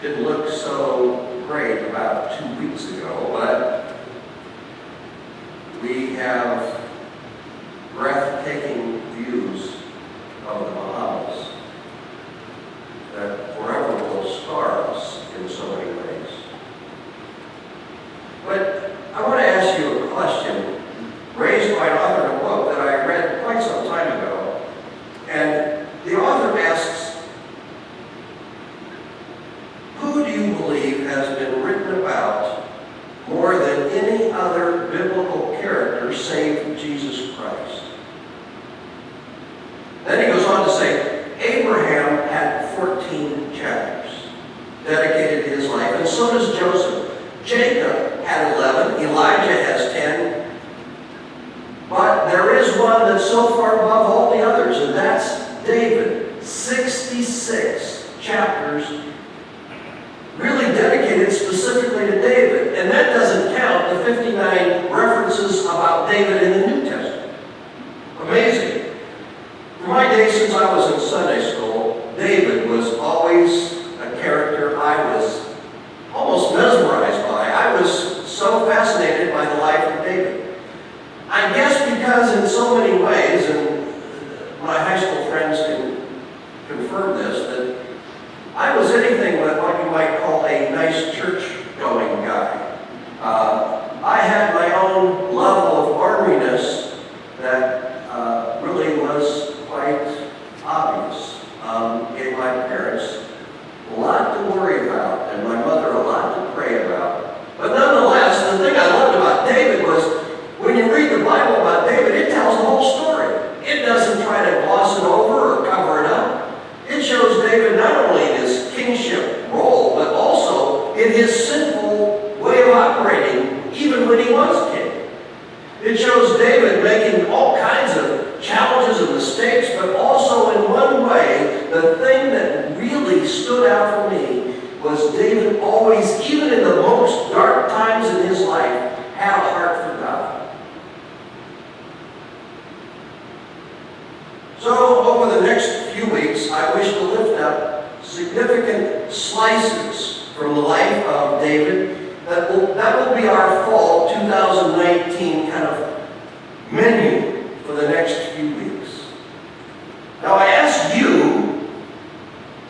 didn't look so great about 2 weeks ago, but we have breathtaking views of the Bahamas that forever will scar us in so many ways. But I want to ask you a question raised by an author in a book that I read quite some time ago. And the author asks, who do you believe has been written about more than any other biblical character save Jesus Christ? Then he goes on to say, Abraham had 14 chapters dedicated to his life, and so does Joseph. Jacob had 11, Elijah has 10, but there is one that's so far above all the others, and that's David. 66 chapters really dedicated specifically to David, and that doesn't count the 59 references about David in the New Testament. Amazing. For my days since I was in Sunday school, David was always a character I was almost mesmerized by. I was so fascinated by the life of David. I guess because in so many ways, and my high school friends can confirm this, that I was anything but what you might call a nice church-going guy. I had my own level of orneriness that really was quite obvious. Gave my parents a lot to worry about, and my mother a lot to pray about. But nonetheless, the thing I loved about David was, when you read the Bible about David, it tells the whole story. It doesn't try to gloss it over or cover it up. It shows David not only in his kingship role, but also in his sinful way of operating, even when he was king. It shows David making all kinds of challenges and mistakes, but also in one way, the thing that really stood out for me was David always, even in the most dark times in his life, had a heart for God. So over the next few weeks, I wish to lift up significant slices from the life of David that will be our fall 2019 kind of menu for the next few weeks. Now I ask you,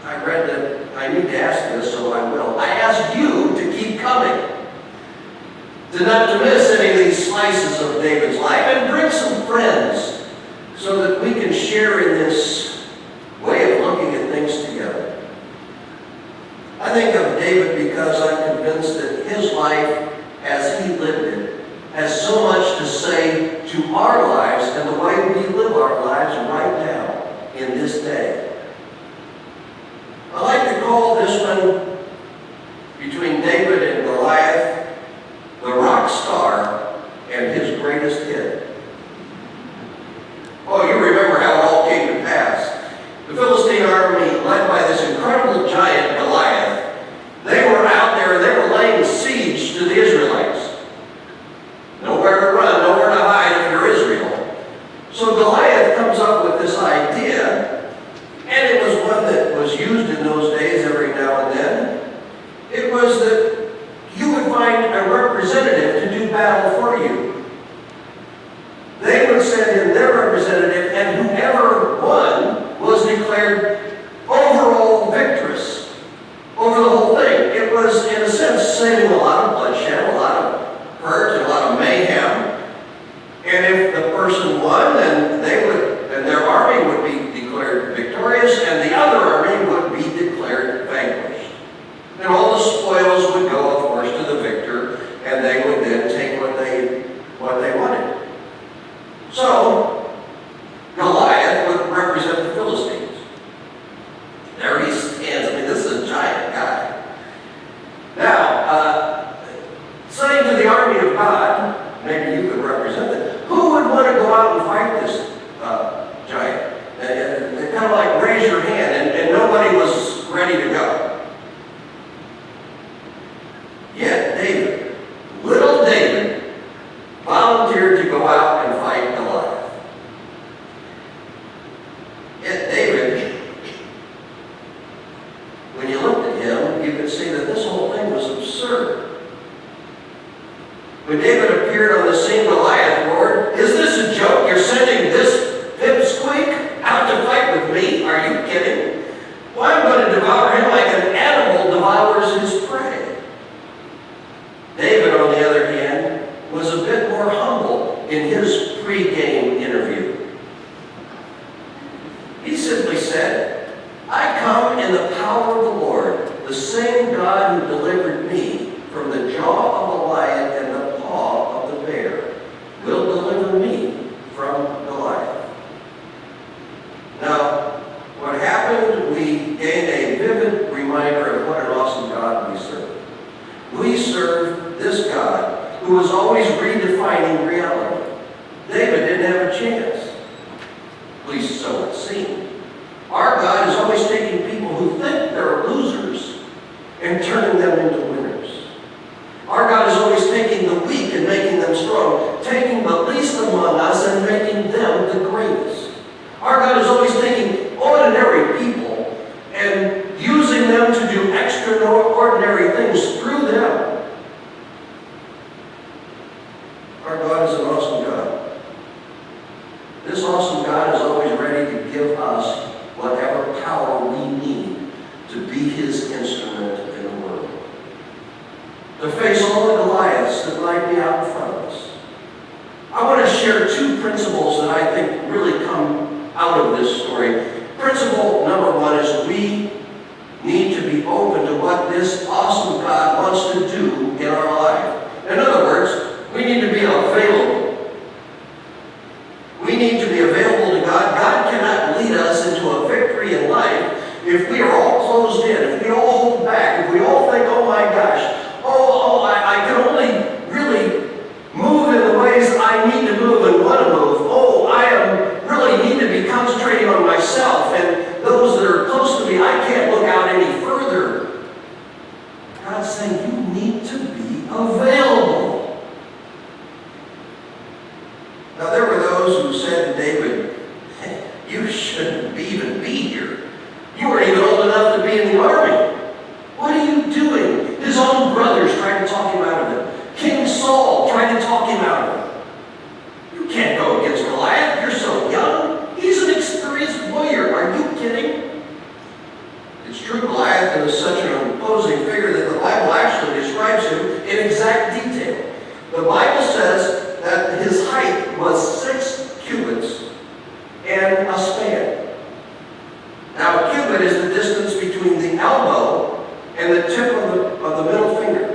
I read that I need to ask this, so I will. I ask you to keep coming, to not to miss any of these slices of David's life, and bring some friends so that we can share in this way of looking at things together. I think of David because I'm convinced that his life, as he lived it, has so much to say to our lives and the way we live our lives right now in this day. I like to call this one, between David and Goliath, the rock star and his greatest hit. Oh, you remember how it all came to pass. The Philistine army, led by this incredible giant Goliath, they were out there, they were laying siege to the Israelites. Nowhere to run, nowhere to hide if you're Israel. So Goliath comes up with this idea, and it was one that was used in those days every now and then. It was that you would find a representative to do battle for you. They would send in their representative, and whoever won was declared overall victorious over the whole thing. It was, in a sense, saving a lot of bloodshed, a lot of hurt, and a lot of mayhem. And if the person won, then their army would be declared victorious, and the other army would be declared vanquished. And all the spoils would go, of course, to the victor, and they would then take what they wanted. So, Goliath would represent the Philistines. There he stands. I mean, this is a giant guy. Now, saying to the army of God, maybe you could represent it, who would want to go out and fight this giant? And kind of like raise your hand, and nobody was ready to go. Yet David, little David, volunteered to go out and fight Goliath. Yet David, when you looked at him, you could see that this whole thing was absurd. When David appeared on the scene, Goliath roared, "Is this a joke? You're sending this pipsqueak out to fight with me? Are you kidding? Well, I'm going to devour him like an animal devours his prey." David, on the other hand, was a bit more humble in his pre-game interview. He simply said, "I come in the power of the Lord, the same God who delivered me from the jaw of the lion and the paw of the bear will deliver me from Goliath." Now, what happened, we gained a vivid reminder of what an awesome God we serve. We serve this God who was always redefining reality. David didn't have a chance. At least so it seemed. Our God is always taking people who think they're losers and turning them into winners. Our God is always taking the weak and making them strong, taking the least among us and making them the greatest. Our God is always taking ordinary people and using them to do extraordinary things through them. Our God is an awesome God. This awesome God is always ready to give us whatever power we need to be his instrument in the world, to face all the Goliaths that might be out in front of us. I want to share two principles that I think really come out of this story. Principle number one is we need to be open to what this awesome God wants to do in our life. In other words, we need to be available. We need to be available to God. God cannot lead us into a victory in life if we are all closed in, if we all hold back, if we all think, "Oh my gosh, I can only really move in the ways I need to move and want to move. Really need to be concentrating on myself and those that are close to me. I can't look out any further." God's saying you need to be available. Now, there were those who said to David, "Hey, you shouldn't even be here. You weren't even old enough to be in the army. What are you doing?" His own brothers tried to talk him out of it. King Saul tried to talk him out of it. "You can't go against Goliath. You're so young. He's an experienced warrior. Are you kidding?" It's true, Goliath is such an imposing figure that the Bible actually describes him in exact detail. The Bible says that his height was 6 cubits and a span. Now, a cubit is the distance between the elbow and the tip of the middle finger.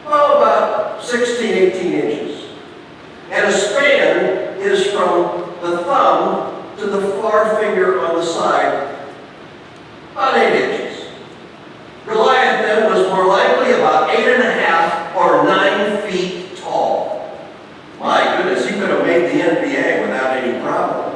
Well, about 16, 18 inches. And a span is from the thumb to the forefinger on the side, about 8 inches. Goliath then was more likely about 8.5 or 9 feet tall. My goodness, he could have made the NBA without any problem.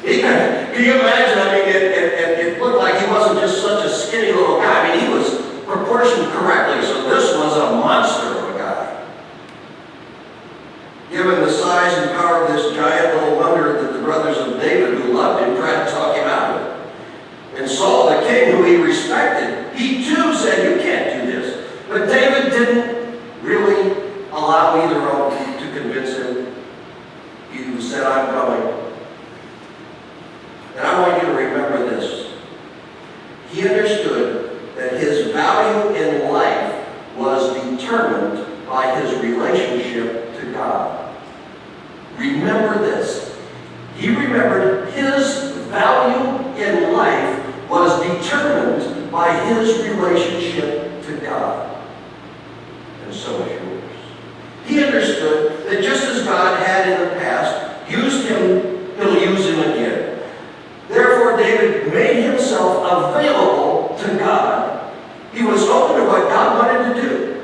Can you imagine? I mean, it looked like he wasn't just such a skinny little guy. I mean, he was proportioned correctly, so this was a monster of a guy. Given the size and power of this giant, little wonder that the brothers of David who loved him tried to talk him out of it. And Saul, the king who he respected, he too said, "You can't do this." But David didn't really allow either of them to convince him. He said, "I'm going." And I want you to remember this. He understood that his value in life was determined by his relationship to God. Remember this. He remembered his value in life was determined by his relationship to God. And so is yours. He understood that just as God had in the past used him, he'll use him again. Therefore, David made himself available to God. He was open to what God wanted to do.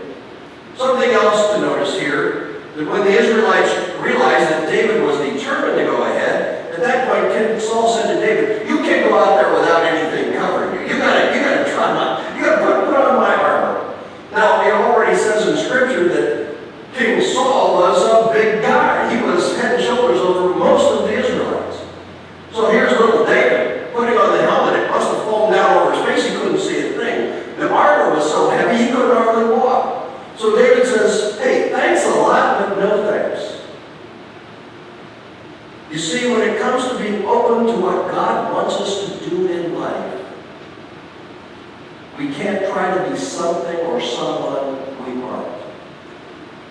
Something else to notice here, that when the Israelites realized that David was determined to go ahead, at that point, King Saul said to David, "You can't go out there without anything covering you. You gotta put on my armor." Now, it already says in Scripture do in life, we can't try to be something or someone we aren't.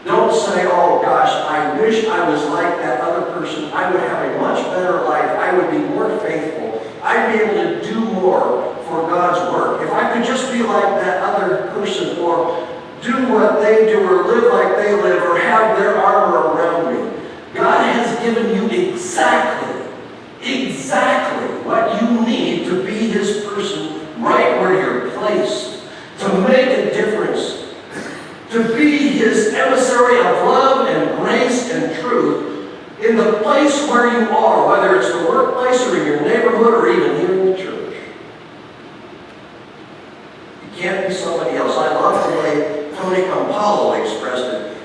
Don't say, oh gosh, I wish I was like that other person. I would have a much better life. I would be more faithful. I'd be able to do more for God's work. If I could just be like that other person, or do what they do, or live like they live, or have their armor around me. God has given you exactly what you need to be His person right where you're placed, to make a difference, to be His emissary of love and grace and truth in the place where you are, whether it's the workplace or in your neighborhood or even here in the church. You can't be somebody else. I love the way Tony Campolo expressed it.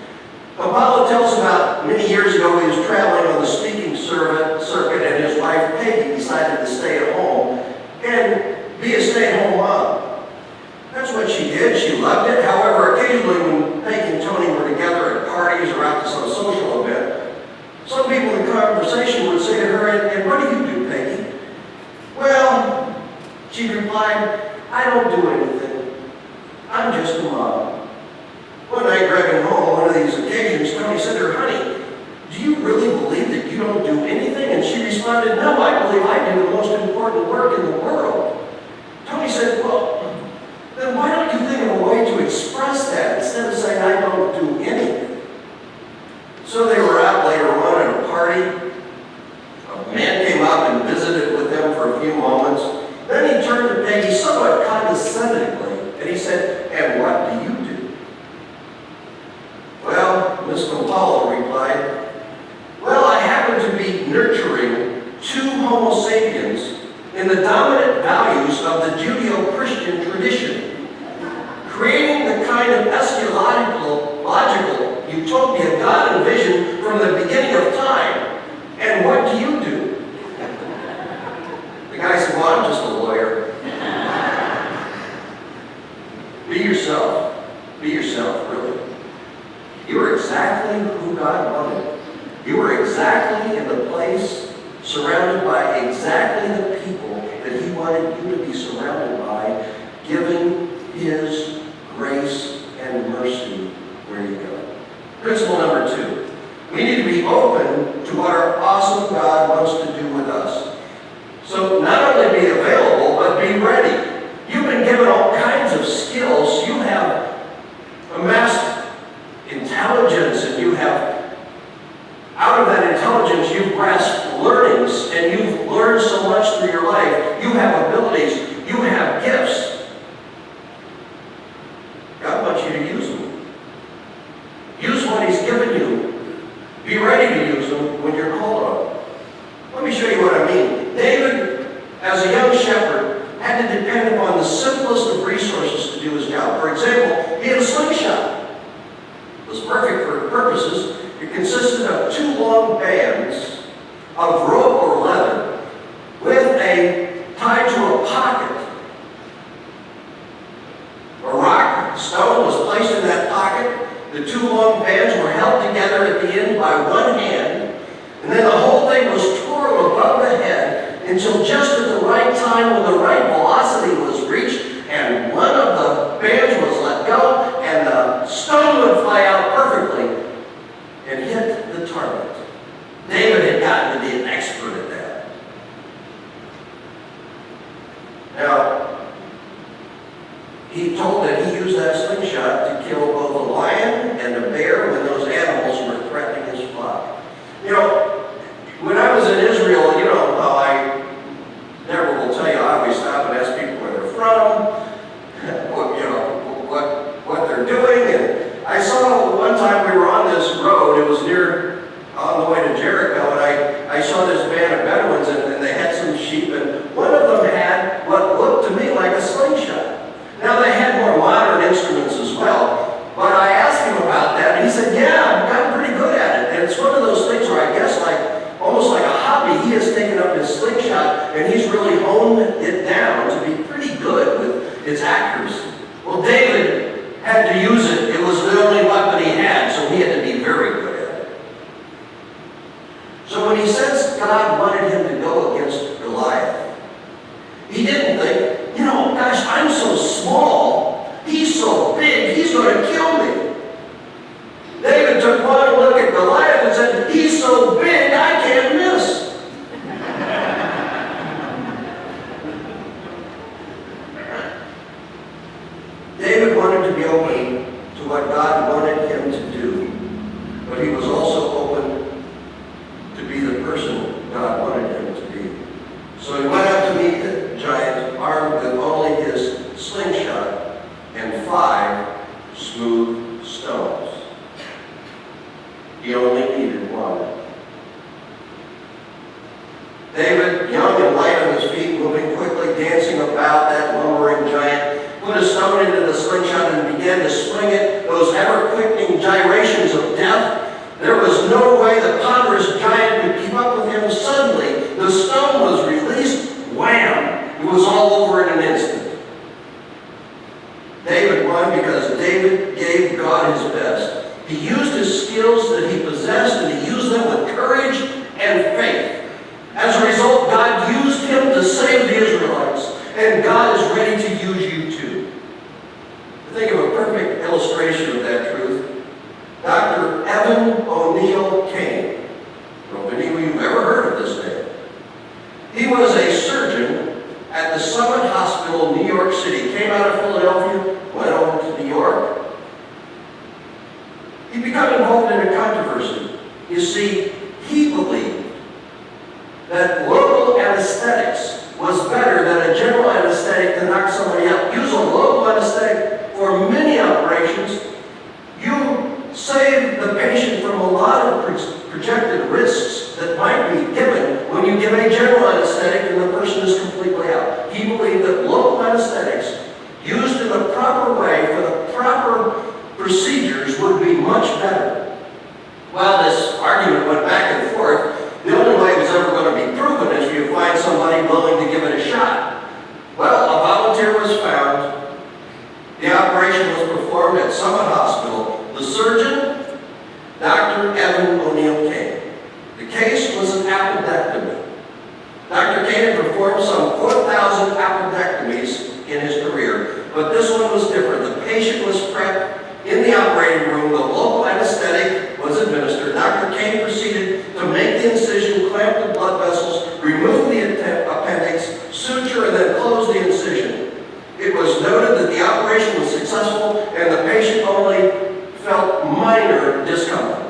Campolo tells about many years ago he was traveling on the speaking circuit, and his wife Peggy decided to stay at home and be a stay-at-home mom. That's what she did. She loved it. However, occasionally when Peggy and Tony were together at parties or out to some social event, some people in conversation would say to her, and what do you do, Peggy? Well, she replied, I don't do anything. I'm just a mom. One night driving home on one of these occasions, Tony said to her, honey, do you really believe that you don't do anything? And she responded, no, I believe I do the most important work in the world. Tony said, well, then why don't you think of a way to express that instead of saying I don't do anything? So they were out later on at a party. A man came up and visited with them for a few moments. Then he turned to Peggy somewhat condescendingly, and he said, and what do you do? Well, Miss Campolo replied, well, I happen to be nurturing two Homo sapiens in the dominant values of the Judeo-Christian tradition, creating the kind of eschatological utopia God envisioned from the beginning of time. And what do you do? The guy said, well, I'm just a lawyer. Be yourself. Be yourself, really. You are exactly who God wanted. You are exactly in the place, surrounded by exactly the people that He wanted you to be surrounded by, given His grace and mercy where you go. Principle number 2. We need to be open to what our awesome God wants to do with us. So not only be available, but be ready. You've been given all kinds of skills. You have amassed intelligence, and you have, out of that intelligence, you've grasped learnings, and you've learned so much through your life. You have abilities. You have gifts. God wants you to use them. Use what He's given you. Be ready to use them when you're called on. Let me show you what I mean. David, as a young shepherd, had to depend upon the simplest of resources to do his job. For example, he had a slingshot. It was perfect for purposes. It consisted of 2 long bands of rope or leather with tied to a pocket. A rock, stone was placed in that pocket. The 2 long bands were held together at the end by one hand, and then the whole thing was twirled above the head until just at the right time when the right velocity was reached, and one of the bands was let go, and the stone would fly out perfectly and hit the target. David had gotten to be an expert at that. Now, he told that he used that slingshot to kill both a lion and a bear when those animals were threatening his flock. You know, when I was in Israel, you know how I never will tell you, I always stop and ask people where they're from, what they're doing. And I saw one time we were on this road, it was on the way to Jericho, and I saw this band of Bedouins, and they had some sheep, and one of them had what looked to me like a slingshot. Now, they had more modern instruments as well, but I asked him about that, and he said, yeah, I've gotten pretty good at it. And it's one of those things where I guess almost like a hobby, he has taken up his slingshot, and he's really honed it down to be pretty good with its accuracy. Well, David had to use it. It was the only weapon he had, so he had to be very good at it. So when he says God wanted him to go against Goliath, he wanted to be open to what God wanted him to do, but he was also open to be the person God wanted him to be. So he went out to meet the giant, armed with only his slingshot and 5 smooth stones. He only needed one. David, young and light on his feet, moving quickly, dancing about that lumbering giant, put a stone into the slingshot and began to swing it, those ever-quickening gyrations of death. There was no way the ponderous giant could keep up with him. Suddenly, the stone was released. Wham! It was all over in an instant. David won because David gave God his best. He used his skills that he possessed, and he used them with courage and faith. As a result, God used him to save the Israelites, and God is ready to use you too. To think of a perfect illustration of that truth, Dr. Evan O'Neill Kane. I don't know if any of you have ever heard of this name. He was a surgeon at the Summit Hospital in New York City. Came out of Philadelphia, went over to New York. He became involved in a controversy. You see, he believed that local anesthetics was better than a general anesthetic to knock somebody out. Use a local anesthetic for many operations. You save the patient from a lot of projected risks that might be given when you give a general anesthetic and the person is completely out. He believed that local anesthetics used in the proper way for the proper procedures would be much better. Well, this argument went back and forth. The only way it was ever going to be proven is if you find somebody willing to give it a shot. Well, a volunteer was found. The operation was performed at Summit Hospital. The surgeon, Dr. Evan O'Neill Kane. The case was an appendectomy. Dr. Kane had performed some 4,000 appendectomies in his career, but this one was different. The patient was prepped in the operating room. The local anesthetic was administered. Dr. Kane proceeded to make the incision, clamp the blood vessels, remove the appendix, suture, and then close the incision. It was noted that the operation was successful and the patient only felt minor discomfort.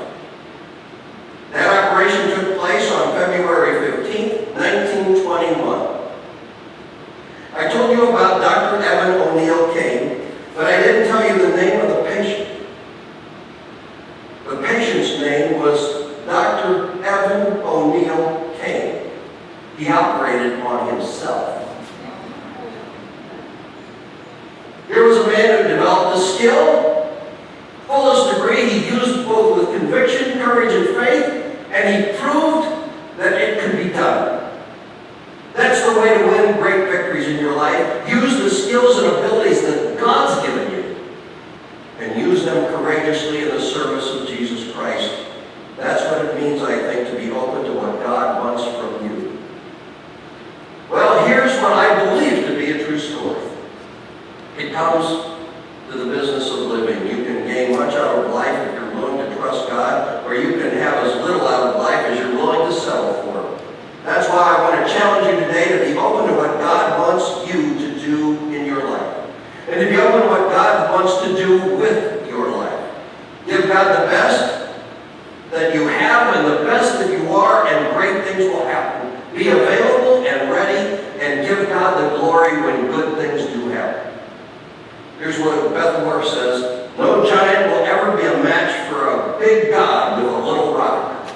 That operation took place on February 15, 1921. I told you about Dr. Evan O'Neill Kane, but I didn't tell you the name of the patient. The patient's name was Dr. Evan O'Neill Kane. He operated on himself. Here was a man who developed a skill, fullest degree. He used both with conviction, courage, and faith, and he proved that it could be done. That's the way to win great victories in your life. Use the skills and abilities that God's given you, and use them courageously in the service of Jesus Christ. That's what it means, I think, to be open to what God wants from you. Well, here's what I believe to be a true story. It comes to the business of living. You can gain much out of life if you're willing to trust God, or you can have as little out of life as you're willing to settle for. That's why I want to challenge you today to be open to what God wants you to do in your life, and to be open to what God wants to do with your life. Give God the best that you have and the best that you are, and great things will happen. Be available and ready, and give God the glory when good things do happen. Here's what Beth Moore says: no giant will ever be a match for a big God with a little rock.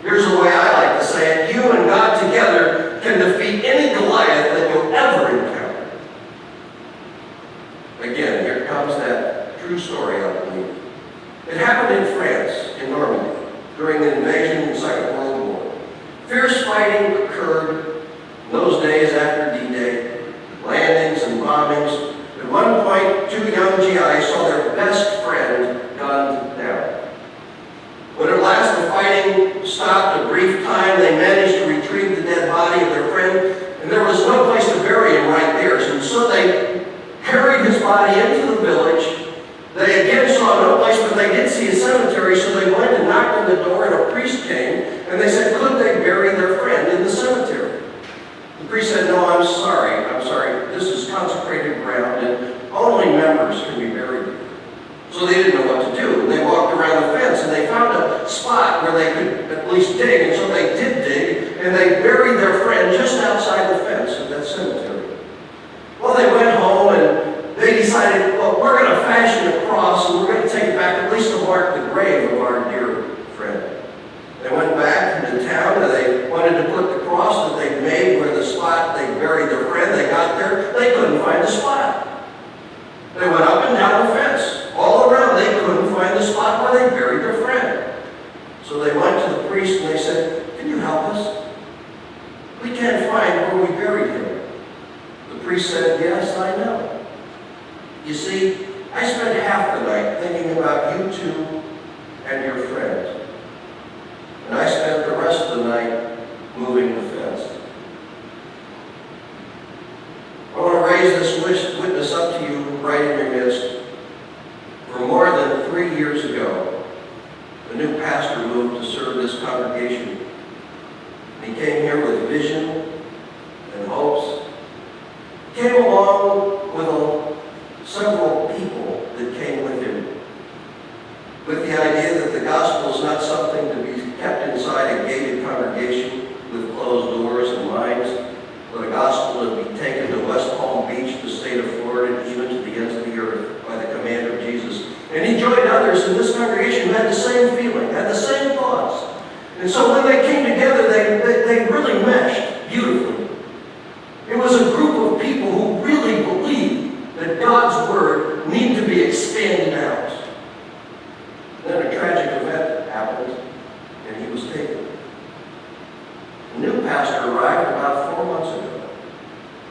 Here's the way I like to say it: you and God together can defeat any Goliath that you'll ever encounter. Again, here comes that true story, I believe. It happened in France, in Normandy, during the invasion in the Second World War. Fierce fighting occurred in those days after D-Day, landings and bombings. At one point, 2 young GIs saw their best friend gunned down. When at last the fighting stopped a brief time, they managed to retrieve the dead body of their friend, and there was no place to bury him right there. And so they carried his body into the village. They again saw no place, but they did see a cemetery, so they went and knocked on the door, and a priest came, and they said, could they bury their friend in the cemetery? The priest said, no, I'm sorry. This is consecrated ground, and only members can be where they could at least dig, and so they did dig, and they buried their friend just outside the fence of that cemetery. Well, they went home, and they decided, well, we're going to fashion a cross, and we're going to take it back at least to mark the grave of our dear friend. They went back into town, and they wanted to put the cross that they made where the spot they buried their friend. They got there, they couldn't find the spot. They went up and down the fence, all around. They couldn't find the spot where they buried their friend. So they went to the priest and they said, "Can you help us? We can't find where we buried him." The priest said, "Yes, I know. You see, I spent half the night thinking about you two and your friend. And I spent the rest of the night moving the fence." I want to raise this witness up to you right in your midst. For more than 3 years ago, a new pastor moved to serve this congregation. He came here with vision and hopes. He came along with several people that came with him, with the idea that the gospel is not something to be kept inside a gated congregation with closed doors and minds, but a gospel to be taken to West Palm Beach, the state of Florida, and even to the ends of the earth by the command of Jesus. And he joined others in this congregation who had the same feeling, had the same thoughts. And so when they came together, they really meshed beautifully. It was a group of people who really believed that God's word needed to be expanded out. Then a tragic event happened, and he was taken. A new pastor arrived about 4 months ago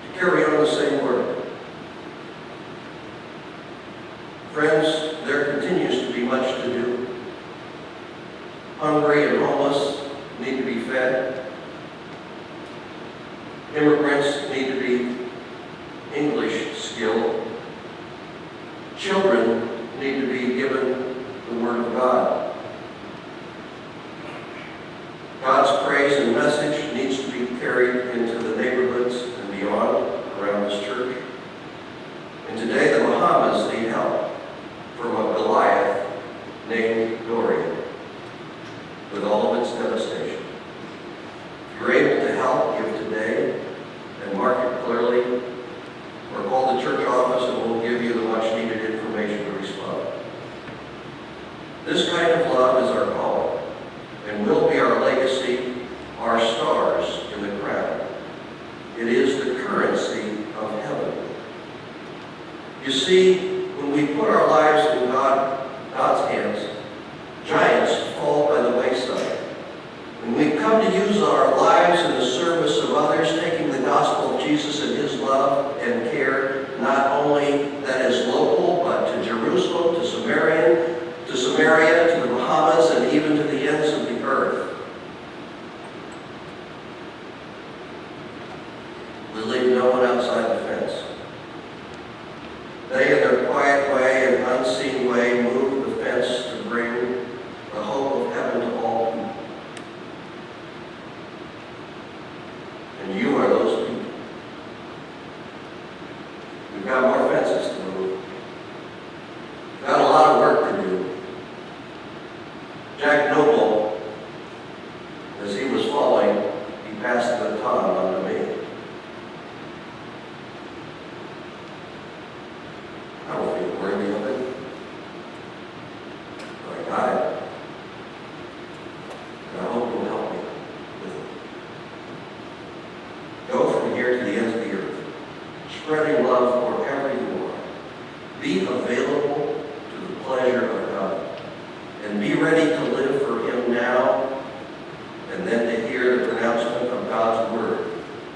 to carry on the same work. Friends, there continues to be much to do. Hungry and homeless need to be fed. Immigrants need to be English skilled. Children need to be given the Word of God. God's praise and message needs to be carried into the neighborhoods and beyond around this church. And today the Bahamas need help from a Goliath named Dorian, with all of its devastation. If you're able to help, give today and mark it clearly, or call the church office and we'll give you the much needed information to respond. This kind of love is our calling and will be our legacy, our stars in the crown. It is the currency of heaven. You see, when we put our lives in God's hands, giants fall by the wayside. When we come to use our lives in the service of others, taking the gospel of Jesus and his love and care, not only that is local, but to Jerusalem, to Samaria, to the Bahamas, and even to the ends of the earth, we leave no one outside the fence. They, in their quiet way and unseen way, move the fence to bring the hope of heaven to all people. And you are those people. We've got more fences to move. We've got a lot of work to do. Jack Noble, as he was falling, he passed the baton on to me. I don't feel worthy of it, but I got it. And I hope you'll help me with it. Go from here to the ends of the earth, spreading love wherever you are. Be available to the pleasure of God. And be ready to live for him now, and then to hear the pronouncement of God's word,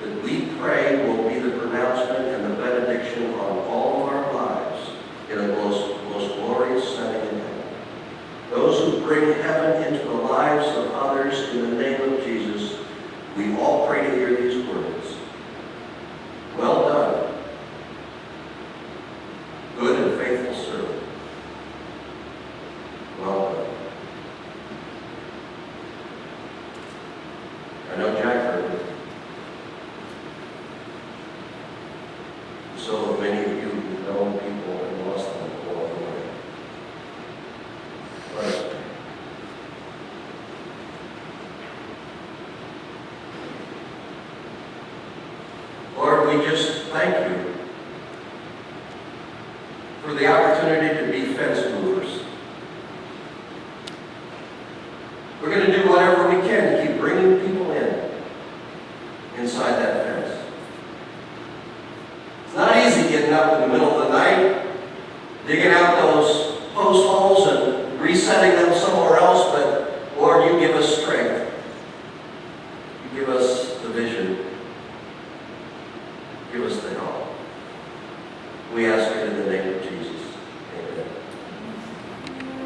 that we pray will be the pronouncement and the benediction on all of our lives in a most glorious setting in heaven. Those who bring heaven into the lives of others in the name of Jesus, we all pray to hear these words. Well done, good and faithful servant. Well done. I know Jack heard it. So have many of you who've known people and lost them along the way. Let us pray. opportunity to be fence movers. We're going to do whatever we can to keep bringing people inside that fence. It's not easy getting up in the middle of the night, digging out those post holes and resetting them somewhere else, but Lord, you give us strength. You give us